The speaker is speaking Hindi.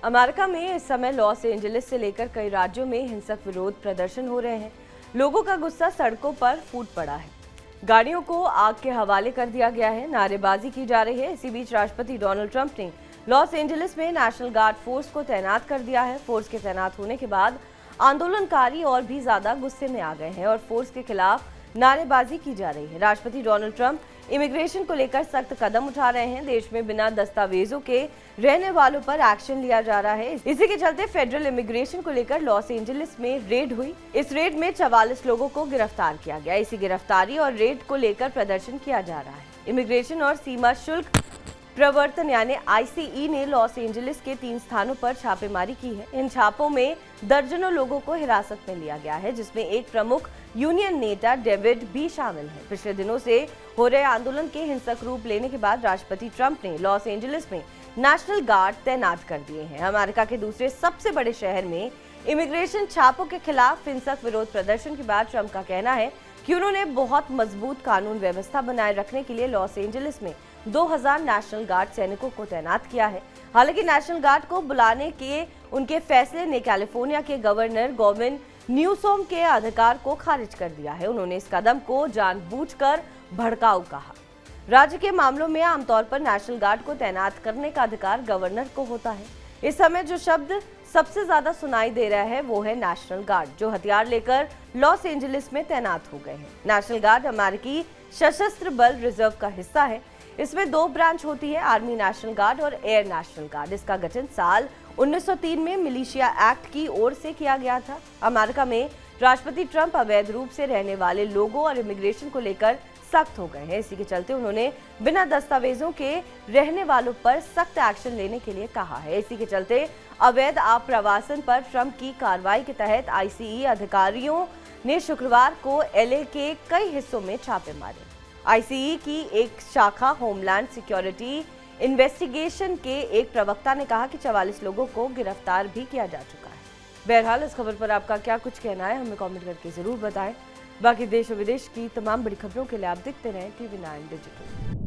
अमेरिका में इस समय लॉस एंजलिस से लेकर कई राज्यों में हिंसक विरोध प्रदर्शन हो रहे हैं। लोगों का गुस्सा सड़कों पर फूट पड़ा है। गाड़ियों को आग के हवाले कर दिया गया है। नारेबाजी की जा रही है। इसी बीच राष्ट्रपति डोनाल्ड ट्रंप ने लॉस एंजलिस में नेशनल गार्ड फोर्स को तैनात कर दिया है। फोर्स के तैनात होने के बाद आंदोलनकारी और भी ज्यादा गुस्से में आ गए हैं और फोर्स के खिलाफ नारेबाजी की जा रही है। राष्ट्रपति डोनाल्ड ट्रंप इमिग्रेशन को लेकर सख्त कदम उठा रहे हैं। देश में बिना दस्तावेजों के रहने वालों पर एक्शन लिया जा रहा है। इसी के चलते फेडरल इमिग्रेशन को लेकर लॉस एंजलिस में रेड हुई। इस रेड में 44 लोगों को गिरफ्तार किया गया। इसी गिरफ्तारी और रेड को लेकर प्रदर्शन किया जा रहा है। इमिग्रेशन और सीमा शुल्क प्रवर्तन यानी ICE ने लॉस एंजलिस के 3 स्थानों पर छापेमारी की है। इन छापों में दर्जनों लोगों को हिरासत में लिया गया है, जिसमें एक प्रमुख यूनियन नेता डेविड भी शामिल है। पिछले दिनों से हो रहे आंदोलन के हिंसक रूप लेने के बाद राष्ट्रपति ट्रंप ने लॉस एंजलिस में नेशनल गार्ड तैनात कर दिए हैं। अमेरिका के दूसरे सबसे बड़े शहर में इमिग्रेशन छापों के खिलाफ हिंसक विरोध प्रदर्शन के बाद ट्रंप का कहना है कि उन्होंने बहुत मजबूत कानून व्यवस्था बनाए रखने के लिए लॉस एंजलिस में 2000 नेशनल गार्ड सैनिकों को तैनात किया है। हालांकि नेशनल गार्ड को बुलाने के उनके फैसले ने कैलिफोर्निया के गवर्नर गॉविन न्यूसोम के अधिकार को खारिज कर दिया है। उन्होंने इस कदम को जानबूझकर भड़काऊ कहा। राज्य के मामलों में आमतौर पर नेशनल गार्ड को तैनात करने का अधिकार गवर्नर को होता है। इस समय जो शब्द सबसे ज्यादा सुनाई दे रहा है वो है नेशनल गार्ड, जो हथियार लेकर लॉस एंजलिस में तैनात हो गए हैं। नेशनल गार्ड अमेरिकी सशस्त्र बल रिजर्व का हिस्सा है। इसमें 2 ब्रांच होती है, आर्मी नेशनल गार्ड और एयर नेशनल गार्ड। इसका गठन साल 1903 में मिलिशिया एक्ट की ओर से किया गया था। अमेरिका में राष्ट्रपति ट्रंप अवैध रूप से रहने वाले लोगों और इमिग्रेशन को लेकर सख्त हो गए हैं। इसी के चलते उन्होंने बिना दस्तावेजों के रहने वालों पर सख्त एक्शन लेने के लिए कहा है। इसी के चलते अवैध आप्रवासन पर ट्रंप की कार्रवाई के तहत ICE अधिकारियों ने शुक्रवार को LA के कई हिस्सों में छापे मारे। ICE की एक शाखा होमलैंड सिक्योरिटी इन्वेस्टिगेशन के एक प्रवक्ता ने कहा कि 44 लोगों को गिरफ्तार भी किया जा चुका है। बहरहाल इस खबर पर आपका क्या कुछ कहना है, हमें कमेंट करके जरूर बताएं। बाकी देश और विदेश की तमाम बड़ी खबरों के लिए आप देखते रहें TV9 डिजिटल।